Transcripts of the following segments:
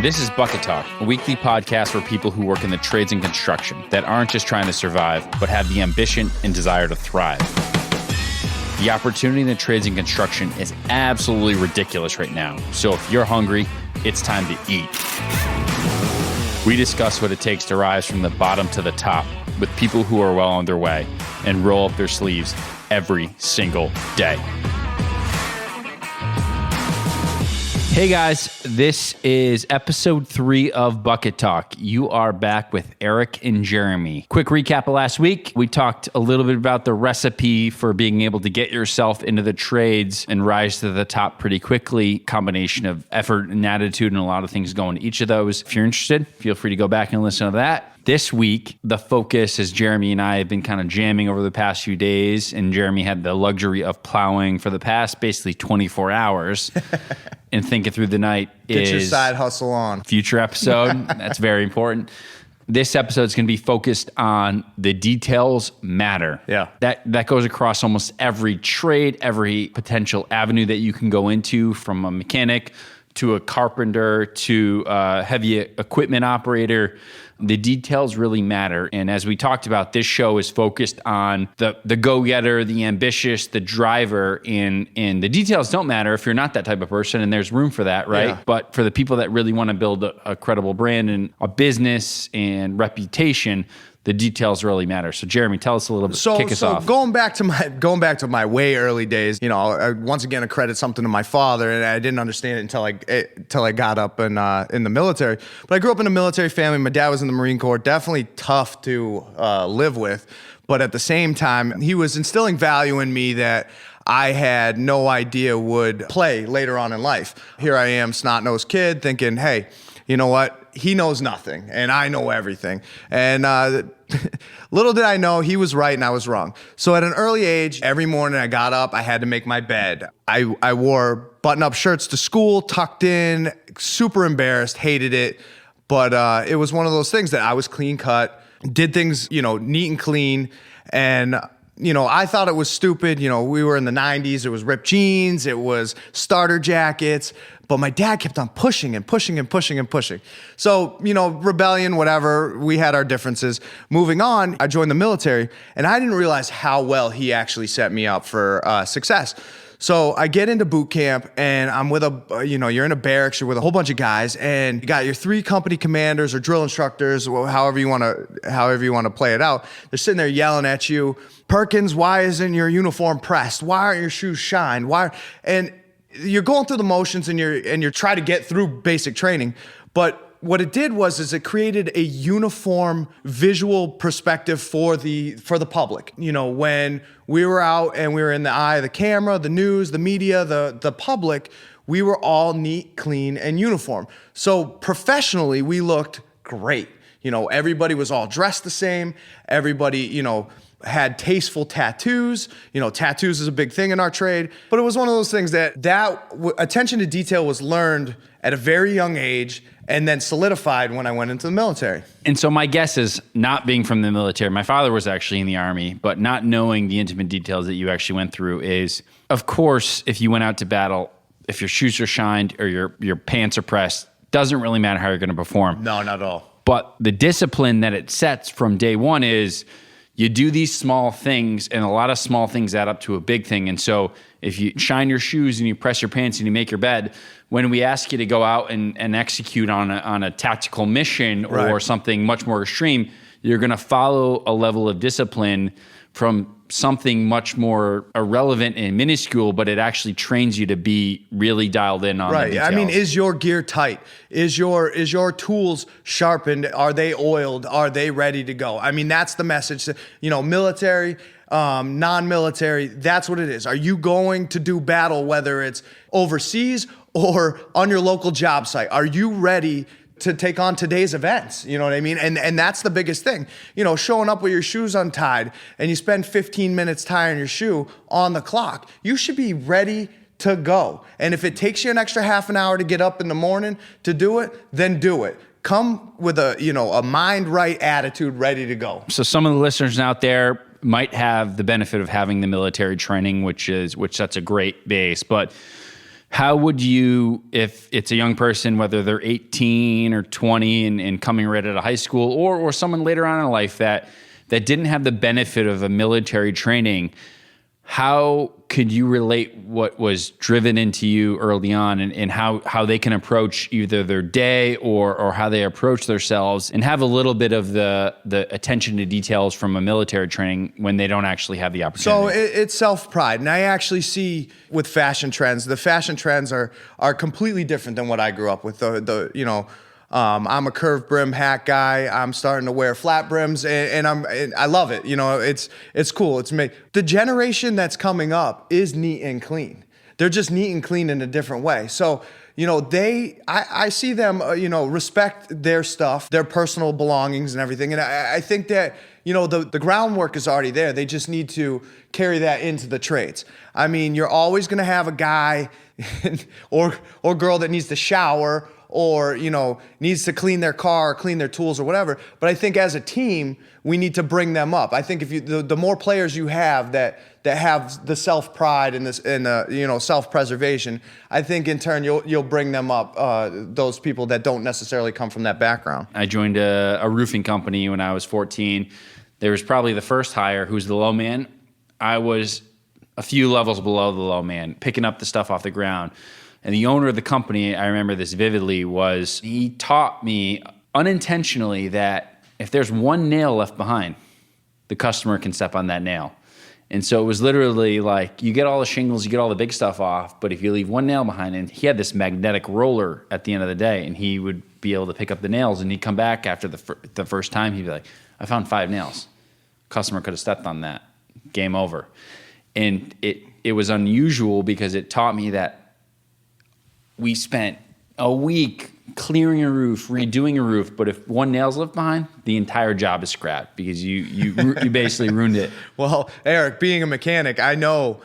This is Bucket Talk, a weekly podcast for people who work in the trades and construction that aren't just trying to survive, but have the ambition and desire to thrive. The opportunity in the trades and construction is absolutely ridiculous right now. So if you're hungry, it's time to eat. We discuss what it takes to rise from the bottom to the top with people who are well on their way and roll up their sleeves every single day. Hey guys, this is episode 3 of Bucket Talk. You are back with Eric and Jeremy. Quick recap of last week. We talked a little bit about the recipe for being able to get yourself into the trades and rise to the top pretty quickly. Combination of effort and attitude and a lot of things go into each of those. If you're interested, feel free to go back and listen to that. This week, the focus is Jeremy and I have been kind of jamming over the past few days, and Jeremy had the luxury of plowing for the past basically 24 hours and thinking through the night. Get your side hustle on. Future episode. That's very important. This episode is going to be focused on the details matter. Yeah. That goes across almost every trade, every potential avenue that you can go into, from a mechanic to a carpenter to a heavy equipment operator. The details really matter. And as we talked about, this show is focused on the go-getter, the ambitious, the driver, and the details don't matter if you're not that type of person, and there's room for that, right? Yeah. But for the people that really want to build a credible brand and a business and reputation, the details really matter. So Jeremy, tell us a little bit, kick us off. Going back to my way early days, I once again accredit something to my father, and I didn't understand it until I got up in the military. But I grew up in a military family. My dad was in the Marine Corps. Definitely tough to live with, but at the same time, he was instilling value in me that I had no idea would play later on in life. Here I am, snot-nosed kid, thinking, hey, you know what? He knows nothing, and I know everything. And little did I know, he was right and I was wrong. So at an early age, every morning I got up, I had to make my bed. I wore button-up shirts to school, tucked in, super embarrassed, hated it. But it was one of those things that I was clean cut, did things, neat and clean. And I thought it was stupid. We were in the 90s. It was ripped jeans. It was starter jackets. But my dad kept on pushing and pushing and pushing and pushing. So, rebellion, whatever, we had our differences. Moving on, I joined the military, and I didn't realize how well he actually set me up for success. So I get into boot camp, and I'm with you're in a barracks, you're with a whole bunch of guys, and you got your 3 company commanders or drill instructors, however you want to play it out. They're sitting there yelling at you, Perkins, why isn't your uniform pressed? Why aren't your shoes shined? And you're going through the motions, and you're trying to get through basic training. But what it did was it created a uniform visual perspective for the public. When we were out and we were in the eye of the camera, the news, the media, the public, we were all neat, clean, and uniform. So professionally, we looked great. Everybody was all dressed the same. Everybody, had tasteful tattoos. Tattoos is a big thing in our trade. But it was one of those things that attention to detail was learned at a very young age and then solidified when I went into the military. And so my guess is, not being from the military, my father was actually in the Army, but not knowing the intimate details that you actually went through is, of course, if you went out to battle, if your shoes are shined or your pants are pressed, doesn't really matter how you're going to perform. No, not at all. But the discipline that it sets from day one is, you do these small things, and a lot of small things add up to a big thing. And so if you shine your shoes and you press your pants and you make your bed, when we ask you to go out and execute on a tactical mission or something much more extreme, you're going to follow a level of discipline from something much more irrelevant and minuscule, but it actually trains you to be really dialed in on the details. I mean, is your gear tight? Is your tools sharpened? Are they oiled? Are they ready to go? I mean, that's the message. Military, non-military, that's what it is. Are you going to do battle, whether it's overseas or on your local job site? Are you ready to take on today's events? You know what I mean? And that's the biggest thing. Showing up with your shoes untied and you spend 15 minutes tying your shoe on the clock, you should be ready to go. And if it takes you an extra half an hour to get up in the morning to do it, then do it. Come with a mind right attitude, ready to go. So some of the listeners out there might have the benefit of having the military training, which sets a great base, but How would you, if it's a young person, whether they're 18 or 20 and coming right out of high school, or someone later on in life that didn't have the benefit of a military training, how could you relate what was driven into you early on and how they can approach either their day or how they approach themselves and have a little bit of the attention to details from a military training when they don't actually have the opportunity? So it's self-pride. And I actually see with fashion trends, the fashion trends are completely different than what I grew up with. I'm a curved brim hat guy. I'm starting to wear flat brims, and I love it. It's cool. It's me. The generation that's coming up is neat and clean. They're just neat and clean in a different way. So, I see them, respect their stuff, their personal belongings and everything. And I think that, the groundwork is already there. They just need to carry that into the trades. I mean, you're always going to have a guy or girl that needs to shower or, needs to clean their car, or clean their tools or whatever. But I think as a team, we need to bring them up. I think if the more players you have that have the self-pride and self-preservation, I think in turn you'll bring them up, those people that don't necessarily come from that background. I joined a roofing company when I was 14. There was probably the first hire who's the low man. I was a few levels below the low man, picking up the stuff off the ground. And the owner of the company, I remember this vividly, he taught me unintentionally that if there's one nail left behind, the customer can step on that nail. And so it was literally like, you get all the shingles, you get all the big stuff off, but if you leave one nail behind, and he had this magnetic roller at the end of the day, and he would be able to pick up the nails, and he'd come back after the first time, he'd be like, I found 5 nails. Customer could have stepped on that. Game over. And it was unusual because it taught me that we spent a week clearing a roof, redoing a roof, but if one nail's left behind, the entire job is scrapped because you basically ruined it. Well, Eric, being a mechanic, I know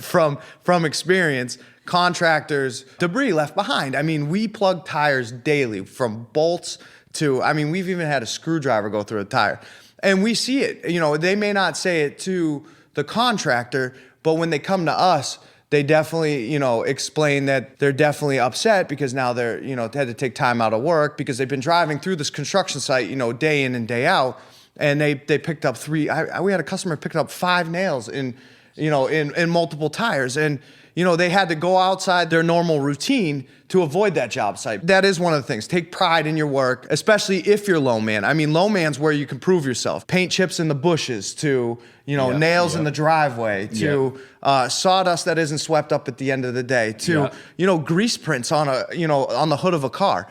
from experience, contractors, debris left behind. I mean, we plug tires daily, from bolts to, we've even had a screwdriver go through a tire. And we see it. They may not say it to the contractor, but when they come to us, they definitely, explain that they're definitely upset because now they're, they had to take time out of work because they've been driving through this construction site, day in and day out. And they picked up 3, we had a customer pick up 5 nails in multiple tires. And, they had to go outside their normal routine to avoid that job site. That is one of the things. Take pride in your work, especially if you're low man. Low man's where you can prove yourself. Paint chips in the bushes to, nails in the driveway to sawdust that isn't swept up at the end of the day to, grease prints on on the hood of a car.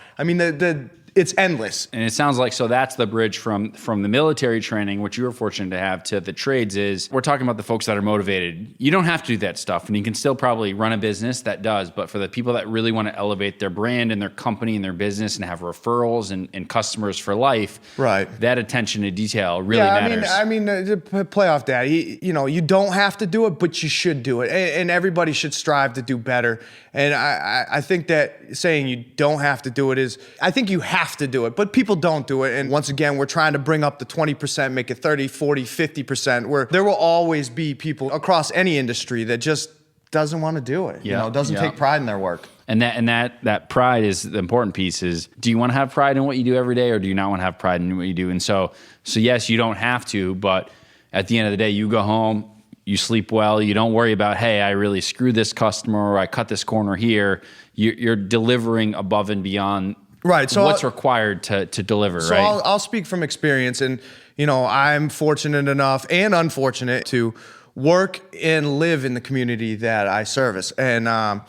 It's endless. And it sounds like, so that's the bridge from the military training, which you were fortunate to have, to the trades. Is we're talking about the folks that are motivated. You don't have to do that stuff, and you can still probably run a business that does. But for the people that really want to elevate their brand and their company and their business and have referrals and customers for life, right? That attention to detail really matters. Play off that. You don't have to do it, but you should do it, and everybody should strive to do better. And I think that saying you don't have to do it is, I think you have to do it, but people don't do it. And once again, we're trying to bring up the 20%, make it 30, 40, 50%, where there will always be people across any industry that just doesn't want to do it, doesn't take pride in their work. And that pride is the important piece. Is, do you want to have pride in what you do every day, or do you not want to have pride in what you do? And so yes, you don't have to, but at the end of the day, you go home, you sleep well, you don't worry about, hey, I really screwed this customer, or I cut this corner here. You're delivering above and beyond, right? So what's required to deliver, so right? I'll speak from experience, and I'm fortunate enough and unfortunate to work and live in the community that I service. And I've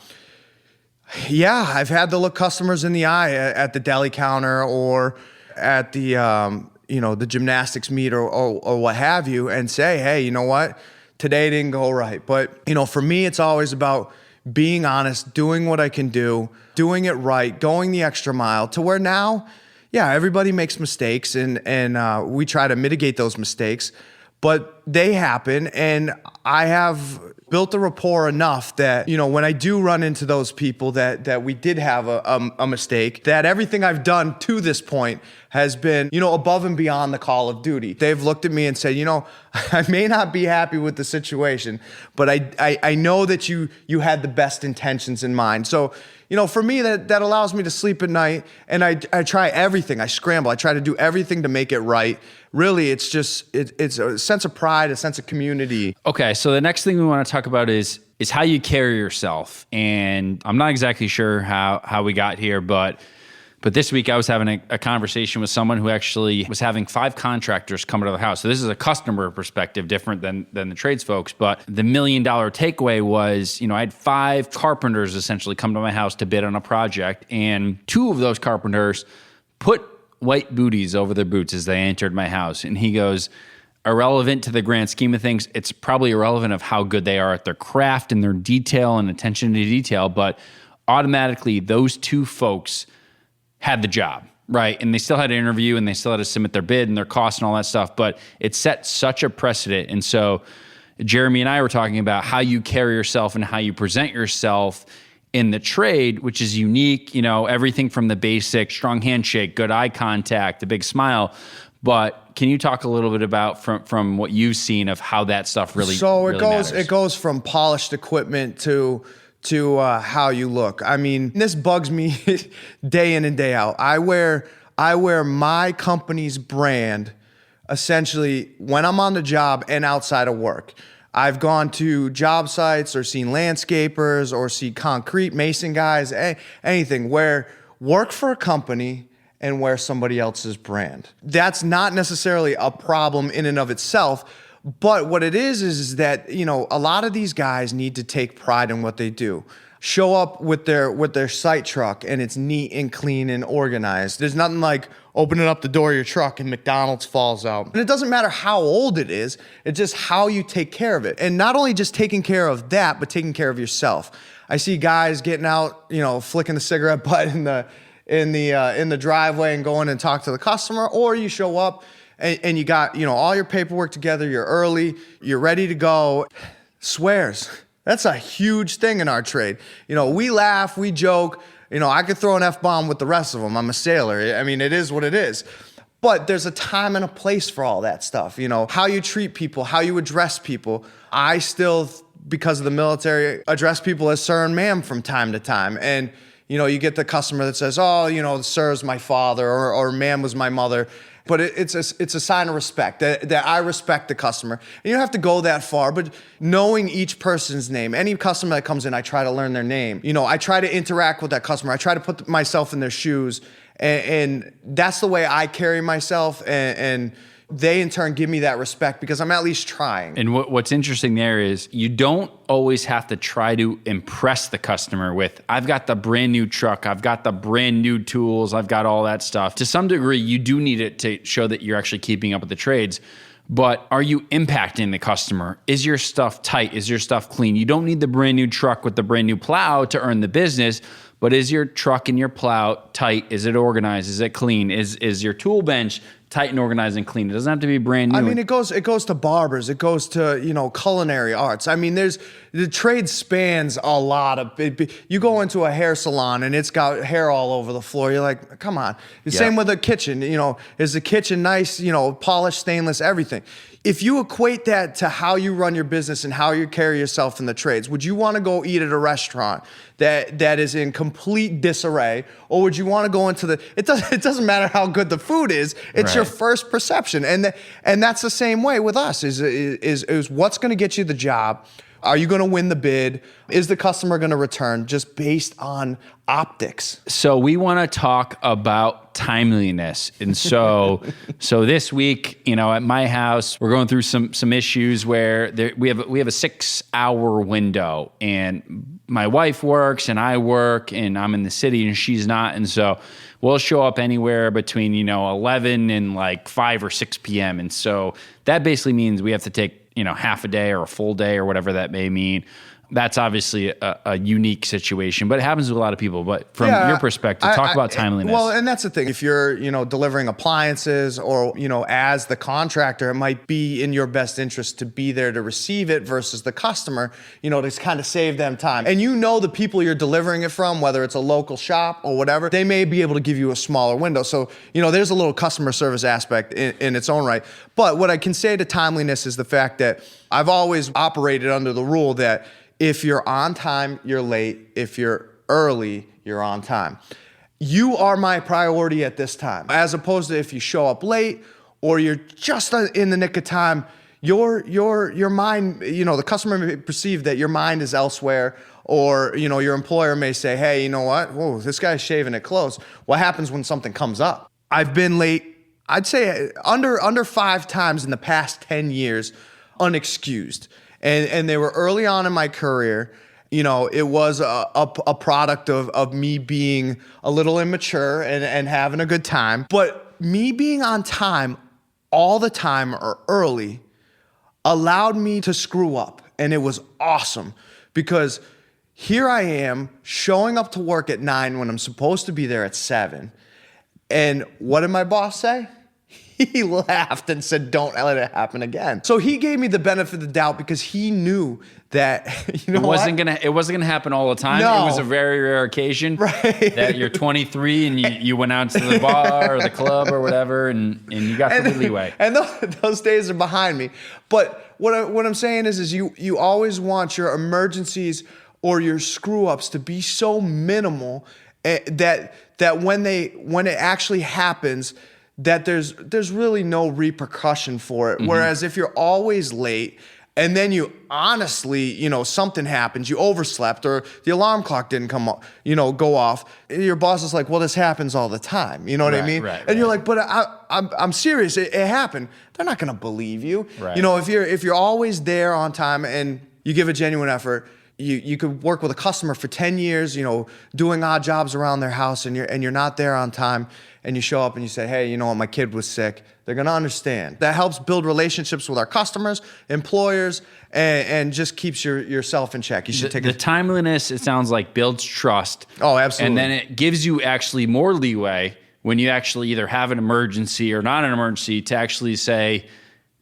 had to look customers in the eye at the deli counter or at the the gymnastics meet or what have you, and say, hey, you know what? Today didn't go right. But, for me, it's always about being honest, doing what I can do, doing it right, going the extra mile, to where now, everybody makes mistakes, and we try to mitigate those mistakes. but they happen. And I have built a rapport enough that, when I do run into those people that we did have a mistake, that everything I've done to this point has been, above and beyond the call of duty. They've looked at me and said, I may not be happy with the situation, but I know that you had the best intentions in mind. So, for me, that allows me to sleep at night, and I try everything. I scramble. I try to do everything to make it right. Really, it's just, it's a sense of pride, a sense of community. Okay, so the next thing we want to talk about is how you carry yourself. And I'm not exactly sure how we got here, but this week I was having a conversation with someone who actually was having 5 contractors come to the house. So this is a customer perspective, different than the trades folks. But the $1 million takeaway was, I had 5 carpenters essentially come to my house to bid on a project. And 2 of those carpenters put white booties over their boots as they entered my house. And he goes, irrelevant to the grand scheme of things, it's probably irrelevant of how good they are at their craft and their detail and attention to detail. But automatically, those 2 folks had the job, right? And they still had to interview and they still had to submit their bid and their costs and all that stuff, but it set such a precedent. And so Jeremy and I were talking about how you carry yourself and how you present yourself in the trade, which is unique, everything from the basic strong handshake, good eye contact, the big smile. But can you talk a little bit about from what you've seen of how that stuff really matters? It goes from polished equipment to how you look. I mean, this bugs me day in and day out. I wear my company's brand essentially when I'm on the job and outside of work. I've gone to job sites or seen landscapers or see concrete mason guys, anything, where work for a company and wear somebody else's brand. That's not necessarily a problem in and of itself. But what it is that, a lot of these guys need to take pride in what they do. Show up with their site truck and it's neat and clean and organized. There's nothing like opening up the door of your truck and McDonald's falls out. And it doesn't matter how old it is, it's just how you take care of it. And not only just taking care of that, but taking care of yourself. I see guys getting out, flicking the cigarette butt in the driveway and going and talk to the customer, or you show up and you got, all your paperwork together, you're early, you're ready to go. Swears. That's a huge thing in our trade. We laugh, we joke. I could throw an F-bomb with the rest of them. I'm a sailor. I mean, it is what it is. But there's a time and a place for all that stuff. How you treat people, how you address people. I still, because of the military, address people as sir and ma'am from time to time. And you get the customer that says, oh, sir's my father or ma'am was my mother. But it's a sign of respect that I respect the customer. And you don't have to go that far, but knowing each person's name, any customer that comes in, I try to learn their name. I try to interact with that customer. I try to put myself in their shoes. And that's the way I carry myself. And they in turn give me that respect because I'm at least trying. And what's interesting there is you don't always have to try to impress the customer with, I've got the brand new truck, I've got the brand new tools, I've got all that stuff. To some degree, you do need it to show that you're actually keeping up with the trades. But are you impacting the customer? Is your stuff tight? Is your stuff clean? You don't need the brand new truck with the brand new plow to earn the business. But is your truck and your plow tight? Is it organized? Is it clean? Is your tool bench tight and organized and clean? It doesn't have to be brand new. I mean, it goes to barbers. It goes to, culinary arts. I mean, the trade spans a lot of it. You go into a hair salon and it's got hair all over the floor. You're like, come on. The same with a kitchen. Is the kitchen nice, polished, stainless, everything. If you equate that to how you run your business and how you carry yourself in the trades, would you want to go eat at a restaurant that is in complete disarray, or would you want to go into it doesn't matter how good the food is, it's your first perception. And that's the same way with us is what's going to get you the job. Are you going to win the bid? Is the customer going to return just based on optics? So we want to talk about timeliness. And so this week, at my house, we're going through some issues where we have a 6-hour window, and my wife works and I work and I'm in the city and she's not. And so we'll show up anywhere between, 11 and like 5 or 6 p.m. And so that basically means we have to take, half a day or a full day or whatever that may mean. That's obviously a unique situation, but it happens with a lot of people. But from your perspective, talk about timeliness. Well, and that's the thing. If you're, delivering appliances or, as the contractor, it might be in your best interest to be there to receive it versus the customer, to kind of save them time. And the people you're delivering it from, whether it's a local shop or whatever, they may be able to give you a smaller window. So, there's a little customer service aspect in its own right. But what I can say to timeliness is the fact that I've always operated under the rule that if you're on time, you're late. If you're early, you're on time. You are my priority at this time, as opposed to if you show up late or you're just in the nick of time, your mind, the customer may perceive that your mind is elsewhere, or, your employer may say, hey, you know what? Whoa, this guy's shaving it close. What happens when something comes up? I've been late, I'd say under 5 times in the past 10 years, unexcused. And they were early on in my career. It was a product of me being a little immature and having a good time. But me being on time all the time or early allowed me to screw up. And it was awesome because here I am showing up to work at 9 when I'm supposed to be there at 7. And what did my boss say? He laughed and said, don't let it happen again. So he gave me the benefit of the doubt because he knew that, it wasn't gonna happen all the time. No. It was a very rare occasion that you're 23 and you went out to the bar or the club or whatever, and you got the leeway. And those days are behind me. But what I'm saying is you always want your emergencies or your screw ups to be so minimal that when it actually happens, that there's really no repercussion for it. Mm-hmm. Whereas if you're always late and then you honestly, something happens, you overslept or the alarm clock didn't go off, your boss is like, well, this happens all the time. You know what I mean? Right, and you're like, but I'm serious. It happened. They're not going to believe you. Right. If you're always there on time and you give a genuine effort, you could work with a customer for 10 years, doing odd jobs around their house, and you're not there on time, and you show up and you say, hey, my kid was sick. They're gonna understand. That helps build relationships with our customers, employers, and just keeps yourself in check. You should take the timeliness, it sounds like, builds trust. Oh, absolutely. And then it gives you actually more leeway when you actually either have an emergency or not an emergency to actually say,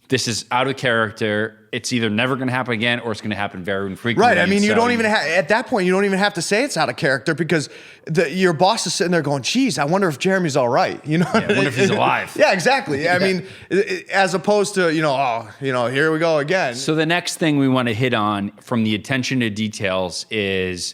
this is out of character. It's either never going to happen again or it's going to happen very infrequently. Right. I mean, at that point, you don't even have to say it's out of character because your boss is sitting there going, geez, I wonder if Jeremy's all right. I wonder if he's alive. Yeah, exactly. Yeah. I mean, as opposed to, here we go again. So the next thing we want to hit on from the attention to details is,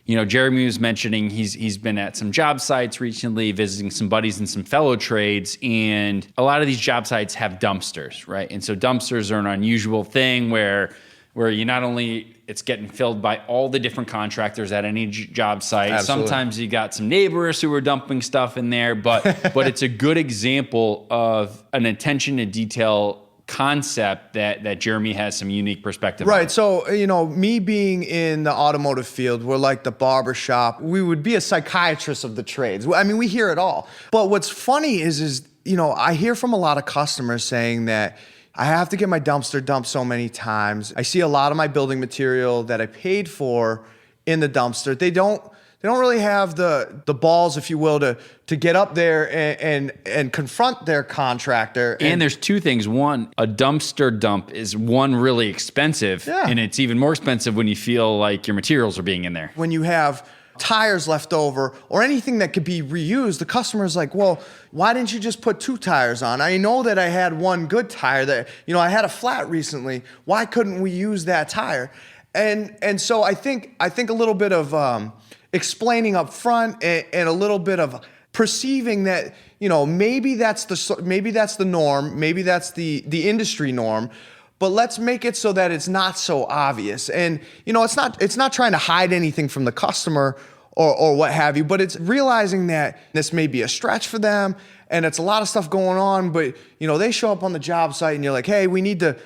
Jeremy was mentioning he's been at some job sites recently, visiting some buddies and some fellow trades, and a lot of these job sites have dumpsters, right? And so dumpsters are an unusual thing where you not only it's getting filled by all the different contractors at any job site. Absolutely. Sometimes you got some neighbors who are dumping stuff in there, but it's a good example of an attention to detail concept that Jeremy has some unique perspective on. Right. So, me being in the automotive field, we're like the barber shop. We would be a psychiatrist of the trades. I mean, we hear it all. But what's funny is I hear from a lot of customers saying that I have to get my dumpster dumped so many times. I see a lot of my building material that I paid for in the dumpster. They don't really have the balls, if you will, to get up there and confront their contractor. And there's two things. One, a dumpster dump is really expensive. Yeah. And it's even more expensive when you feel like your materials are being in there. When you have tires left over or anything that could be reused, the customer's like, well, why didn't you just put 2 tires on? I know that I had one good tire that, I had a flat recently. Why couldn't we use that tire? And so I think a little bit of explaining up front and a little bit of perceiving that, maybe that's the norm, maybe that's the industry norm, but let's make it so that it's not so obvious. And, it's not trying to hide anything from the customer or what have you, but it's realizing that this may be a stretch for them and it's a lot of stuff going on, but, they show up on the job site and you're like, hey, we need to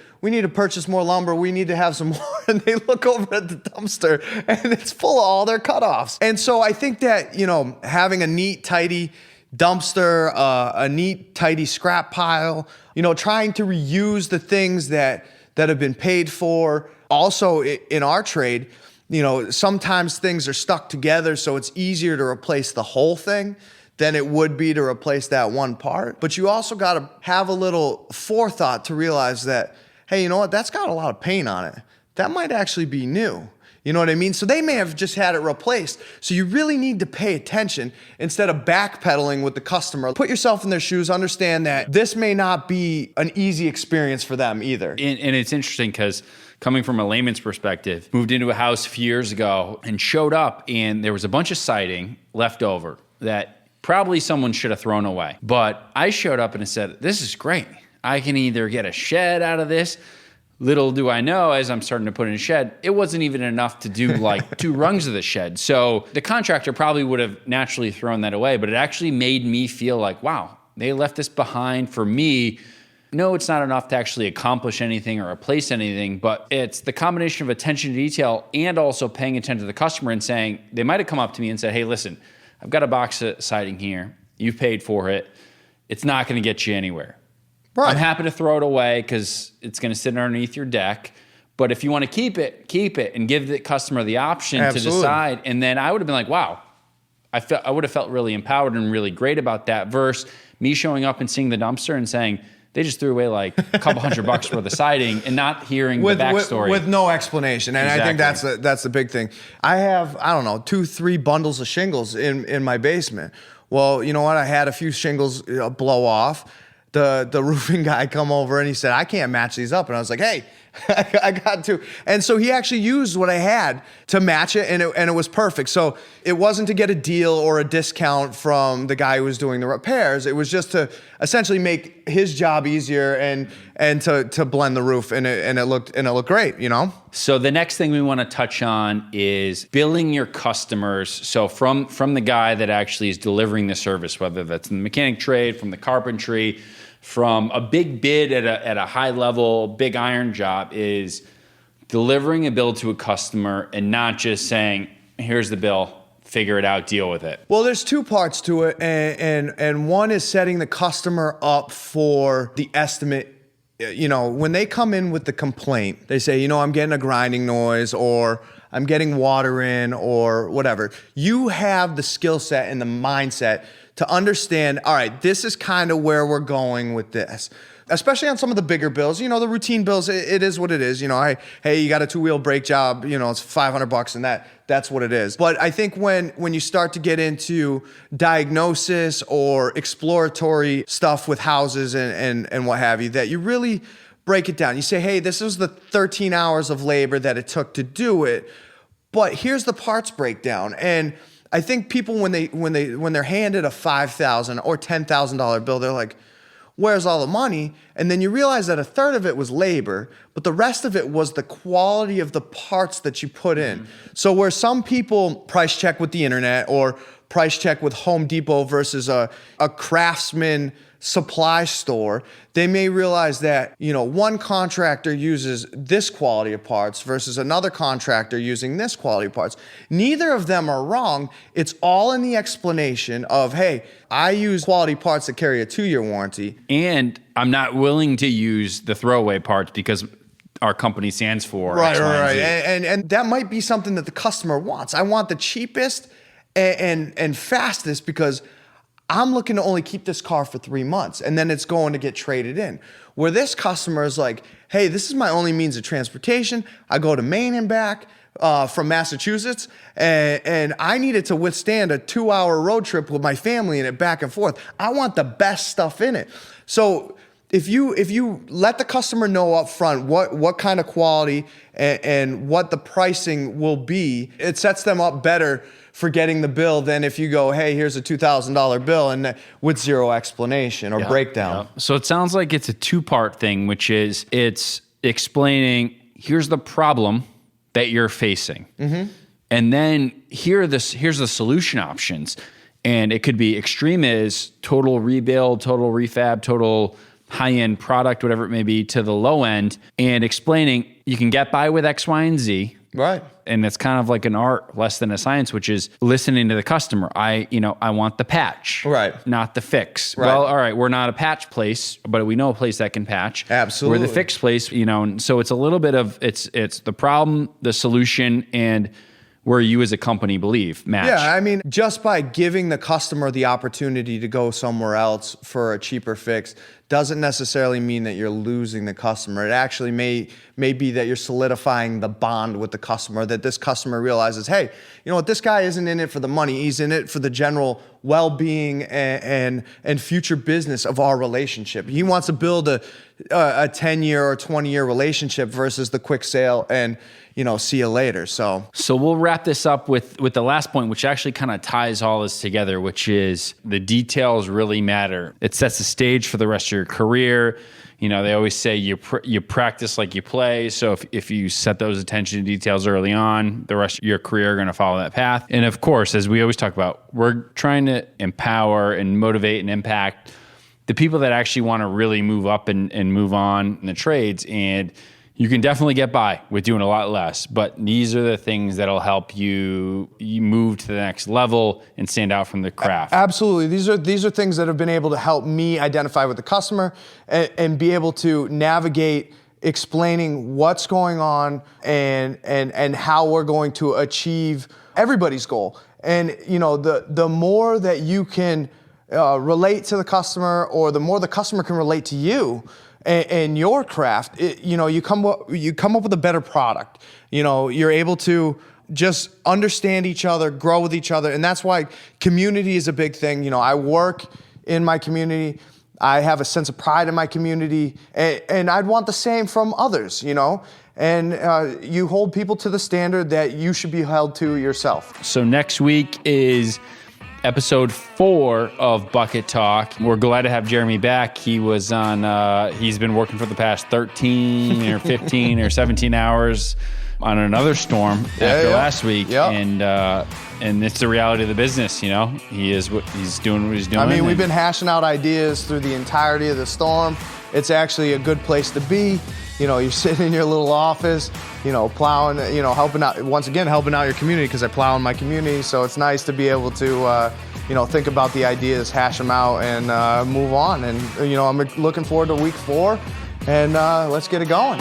purchase more lumber. We need to have some more. And they look over at the dumpster and it's full of all their cutoffs. And so I think that, having a neat, tidy dumpster, a neat, tidy scrap pile, trying to reuse the things that have been paid for, Also in our trade, sometimes things are stuck together, so it's easier to replace the whole thing than it would be to replace that one part. But you also got to have a little forethought to realize that, hey, you know what? That's got a lot of paint on it. That might actually be new. You know what I mean? So they may have just had it replaced. So you really need to pay attention instead of backpedaling with the customer. Put yourself in their shoes, understand that this may not be an easy experience for them either. And it's interesting because coming from a layman's perspective, moved into a house a few years ago and showed up and there was a bunch of siding left over that probably someone should have thrown away. But I showed up and I said, this is great. I can either get a shed out of this. Little do I know, as I'm starting to put in a shed, it wasn't even enough to do like 2 rungs of the shed. So the contractor probably would have naturally thrown that away, but it actually made me feel like, wow, they left this behind for me. No, it's not enough to actually accomplish anything or replace anything, but it's the combination of attention to detail and also paying attention to the customer and saying, they might have come up to me and said, hey, listen, I've got a box of siding here. You've paid for it. It's not going to get you anywhere. Right. I'm happy to throw it away because it's going to sit underneath your deck. But if you want to keep it and give the customer the option to decide. And then I would have been like, wow, I would have felt really empowered and really great about that versus me showing up and seeing the dumpster and saying, they just threw away like a couple $100 worth of siding and not hearing the backstory. With no explanation. And exactly. I think that's the big thing. I have, 2-3 bundles of shingles in my basement. Well, you know what? I had a few shingles blow off. The roofing guy come over and he said, I can't match these up. And I was like, hey, I got to. And so he actually used what I had to match it and it was perfect. So it wasn't to get a deal or a discount from the guy who was doing the repairs. It was just to essentially make his job easier and to blend the roof and it looked great, So the next thing we want to touch on is billing your customers. So from the guy that actually is delivering the service, whether that's in the mechanic trade, from the carpentry, from a big bid at a high level, big iron job, is delivering a bill to a customer and not just saying, here's the bill, figure it out, deal with it. Well, there's 2 parts to it. And one is setting the customer up for the estimate. When they come in with the complaint, they say, I'm getting a grinding noise or I'm getting water in or whatever. You have the skill set and the mindset to understand, all right, this is kind of where we're going with this. Especially on some of the bigger bills, the routine bills, it is what it is. Hey, you got a 2-wheel brake job, it's $500 and that's what it is. But I think when you start to get into diagnosis or exploratory stuff with houses and what have you, that you really break it down. You say, hey, this is the 13 hours of labor that it took to do it, but here's the parts breakdown. And I think people when they're handed a $5,000 or $10,000 bill, they're like, where's all the money? And then you realize that a third of it was labor, but the rest of it was the quality of the parts that you put in. So where some people price check with the internet or price check with Home Depot versus a Craftsman supply store, they may realize that, one contractor uses this quality of parts versus another contractor using this quality of parts. Neither of them are wrong. It's all in the explanation of, hey, I use quality parts that carry a 2-year warranty. And I'm not willing to use the throwaway parts because our company stands for right, X, Y, right, and Z. And that might be something that the customer wants. I want the cheapest and fastest because I'm looking to only keep this car for 3 months and then it's going to get traded in. Where this customer is like, hey, this is my only means of transportation. I go to Maine and back from Massachusetts and I needed to withstand a 2-hour road trip with my family in it back and forth. I want the best stuff in it. So if you let the customer know up front what kind of quality and what the pricing will be, it sets them up better for getting the bill than if you go, hey, here's a $2,000 bill and with zero explanation or breakdown. Yeah. So it sounds like it's a 2-part thing, which is it's explaining, here's the problem that you're facing. Mm-hmm. And then here's the solution options. And it could be extreme is total rebuild, total refab, total high-end product, whatever it may be, to the low end, and explaining you can get by with X, Y, and Z. Right. and it's kind of like an art less than a science, which is listening to the customer. I want the patch, right, not the fix. Right. Well, all right, we're not a patch place, but we know a place that can patch. Absolutely. We're the fix place, and so it's a little bit of it's the problem, the solution, and where you as a company believe match. Yeah, I mean, just by giving the customer the opportunity to go somewhere else for a cheaper fix doesn't necessarily mean that you're losing the customer. It actually may be that you're solidifying the bond with the customer, that this customer realizes, hey, you know what, this guy isn't in it for the money. He's in it for the general well-being and future business of our relationship. He wants to build a 10-year or 20-year relationship versus the quick sale and, see you later. So we'll wrap this up with the last point, which actually kind of ties all this together, which is the details really matter. It sets the stage for the rest of your career. They always say you practice like you play. So if you set those attention to details early on, the rest of your career are going to follow that path. And of course, as we always talk about, we're trying to empower and motivate and impact the people that actually want to really move up and move on in the trades. And you can definitely get by with doing a lot less, but these are the things that'll help you move to the next level and stand out from the craft. Absolutely. These are things that have been able to help me identify with the customer and be able to navigate explaining what's going on and how we're going to achieve everybody's goal. And the more that you can relate to the customer, or the more the customer can relate to you and your craft, you come up with a better product. You're able to just understand each other, grow with each other, and that's why community is a big thing. I work in my community. I have a sense of pride in my community, and I'd want the same from others. And you hold people to the standard that you should be held to yourself. So next week is episode 4 of Bucket Talk. We're glad to have Jeremy back. He was on, he's been working for the past 13 or 15 or 17 hours on another storm after last week. Yep. And it's the reality of the business, he's doing what he's doing. I mean, we've been hashing out ideas through the entirety of the storm. It's actually a good place to be. You're sitting in your little office, plowing, helping out your community, because I plow in my community. So it's nice to be able to, think about the ideas, hash them out, and move on. And, I'm looking forward to week 4, and let's get it going.